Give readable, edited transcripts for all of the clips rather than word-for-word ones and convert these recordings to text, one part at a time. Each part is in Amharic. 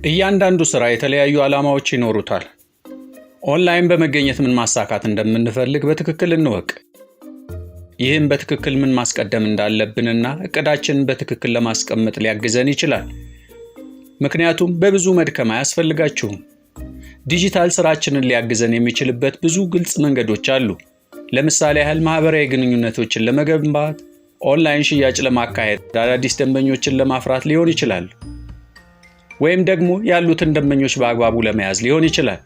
እያንዳንዱ ስራ የተለያዩ ዓላማዎች ይኖሩታል። ኦንላይን በመገኘት ምን ማሳካት እንደምንፈልግ በትክክል እንወቅ። ይህም በትክክል ምን ማስቀደም እንዳለብንና እቅዳችንን በትክክል ለማስቀመጥ ሊያግዘን ይችላል። ምክንያቱም በብዙ መድከም አያስፈልጋችሁም። ዲጂታል ስራችንን ሊያግዘን የሚችልበት ብዙ ግልጽ መንገዶች አሉ። ለምሳሌ ያህል ማህበራዊ ግንኙነቶችን ለመገንባት፣ ኦንላይን ሽያጭ ለማካሄድ፣ አዳዲስ ደንበኞችን ለማፍራት ሊሆን ይችላል። ወይም ደግሞ ያሉትን ደንበኞች በአግባቡ ለመያዝ ሊሆን ይችላል።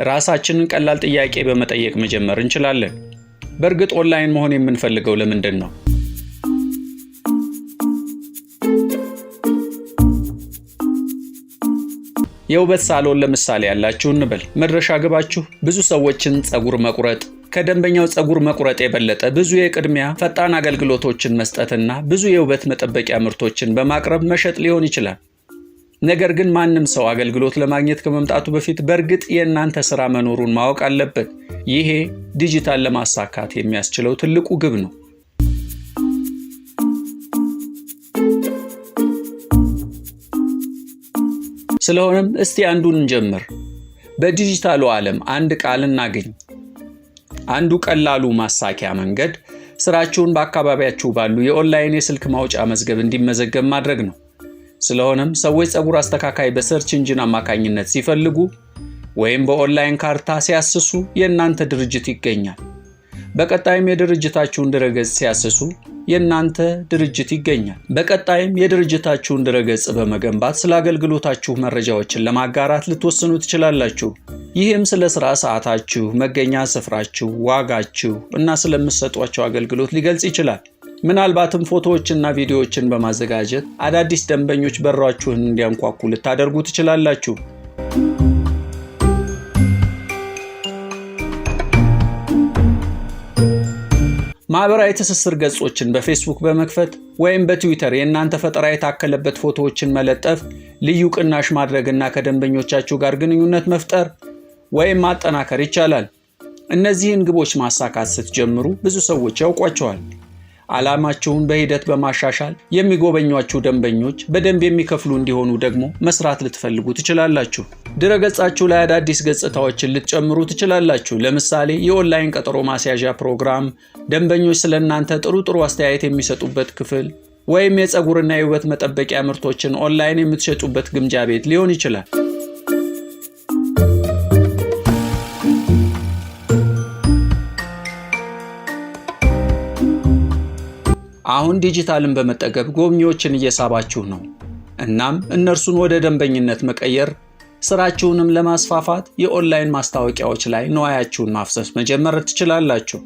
ራሳችንን ቀላል ጥያቄ በመጠየቅ መጀመር እንችላለን። በእርግጥ ኦንላይን መሆን የምንፈልገው ለምንድን ነው? የውበት ሳሎን ለምሳሌ ያላችሁ እንበል። መድረሻ ግባችሁ ብዙ ሰዎችን ፀጉር መቁረጥ፣ ከደንበኛው ፀጉር መቁረጥ የበለጠ ብዙ የቅድሚያ ፈጣን አገልግሎቶችን መስጠትና ብዙ የውበት መጠበቂያ ምርቶችን በማቅረብ መሸጥ ሊሆን ይችላል። ነገር ግን ማንም ሰው አገልግሎት ለማግኘት ከመምጣቱ በፊት በእርግጥ የእናንተ ሥራ መኖሩን ማወቅ አለበት። ይሄ ዲጂታል ለማሳካት የሚያስችለው ትልቁ ግብ ነው። ስለሆነም እስቲ አንዱን እንጀምር። በዲጂታሉ ዓለም አንድ ቃል እናገኝ። አንዱ ቀላሉ ማሳኪያ መንገድ ስራችሁን በአካባቢያችሁ ባሉ የኦንላይን የስልክ ማውጫ መዝገብ እንዲመዘገብ ማድረግ ነው። ስለሆነም ሰዎች ፀጉር አስተካካይ በሰርች ኢንጂን አማካኝነት ሲፈልጉ ወይም በኦንላይን ካርታ ሲያስሱ የእናንተ ድርጅት ይገኛል። በቀጣይም የድርጅታችሁን ድረገጽ ሲያስሱ የእናንተ ድርጅት ይገኛል። በቀጣይም የድርጅታችሁን ድረገጽ በመገንባት ስለ አገልግሎታችሁ መረጃዎችን ለማጋራት ልትወስኑ ትችላላችሁ። ይህም ስለ ስራ ሰዓታችሁ፣ መገኛ ስፍራችሁ፣ ዋጋችሁ እና ስለምትሰጧቸው አገልግሎት ሊገልጽ ይችላል። ምናልባትም ፎቶዎችና ቪዲዮዎችን በማዘጋጀት አዳዲስ ደንበኞች በራችሁን እንዲያንኳኩ ልታደርጉ ትችላላችሁ። ማህበራዊ ትስስር ገጾችን በፌስቡክ በመክፈት ወይም በትዊተር የእናንተ ፈጠራ የታከለበት ፎቶዎችን መለጠፍ፣ ልዩ ቅናሽ ማድረግና ከደንበኞቻችሁ ጋር ግንኙነት መፍጠር ወይም ማጠናከር ይቻላል። እነዚህን ግቦች ማሳካት ስትጀምሩ ብዙ ሰዎች ያውቋቸዋል። ዓላማችሁን በሂደት በማሻሻል የሚጎበኟችሁ ደንበኞች በደንብ የሚከፍሉ እንዲሆኑ ደግሞ መስራት ልትፈልጉ ትችላላችሁ። ድረገጻችሁ ላይ አዳዲስ ገጽታዎችን ልትጨምሩ ትችላላችሁ። ለምሳሌ የኦንላይን ቀጠሮ ማስያዣ ፕሮግራም፣ ደንበኞች ስለእናንተ ጥሩ አስተያየት የሚሰጡበት ክፍል፣ ወይም የፀጉርና የውበት መጠበቂያ ምርቶችን ኦንላይን የምትሸጡበት ግምጃ ቤት ሊሆን ይችላል። አሁን ዲጂታልን በመጠቀም ጎብኚዎችን እየሳባችሁ ነው። እናም እነርሱን ወደ ደንበኝነት መቀየር፣ ስራችሁንም ለማስፋፋት የኦንላይን ማስታወቂያዎች ላይ ንዋያችሁን ማፍሰስ መጀመር ትችላላችሁ።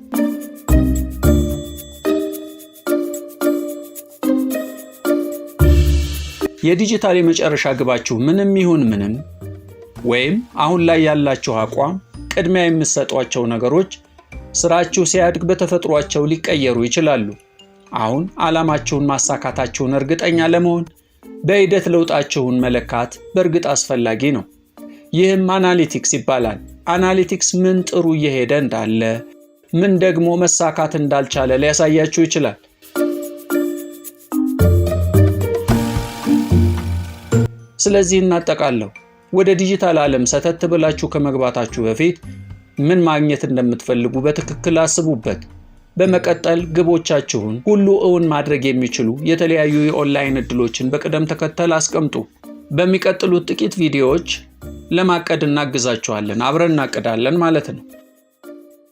የዲጂታል የመጨረሻ ግባችሁ ምንም ይሁን ምንም ወይም አሁን ላይ ያላችሁ አቋም፣ ቅድሚያ የምትሰጧቸው ነገሮች ስራችሁ ሲያድግ በተፈጥሯቸው ሊቀየሩ ይችላሉ። አሁን ዓላማችሁን ማሳካታችሁን እርግጠኛ ለመሆን በሂደት ለውጣችሁን መለካት በእርግጥ አስፈላጊ ነው። ይህም አናሊቲክስ ይባላል። አናሊቲክስ ምን ጥሩ እየሄደ እንዳለ፣ ምን ደግሞ መሳካት እንዳልቻለ ሊያሳያችሁ ይችላል። ስለዚህ እናጠቃለው። ወደ ዲጂታል ዓለም ሰተት ብላችሁ ከመግባታችሁ በፊት ምን ማግኘት እንደምትፈልጉ በትክክል አስቡበት። በመቀጠል ግቦቻችሁን ሁሉ እውን ማድረግ የሚችሉ የተለያዩ የኦንላይን እድሎችን በቅደም ተከተል አስቀምጡ። በሚቀጥሉት ጥቂት ቪዲዮዎች ለማቀድ እናግዛችኋለን። አብረን እናቅዳለን ማለት ነው።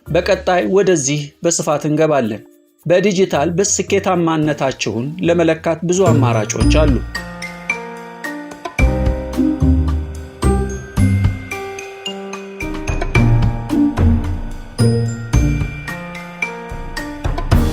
በቀጣይ ወደዚህ በስፋት እንገባለን። በዲጂታል በስኬታማነታችሁን ለመለካት ብዙ አማራጮች አሉ።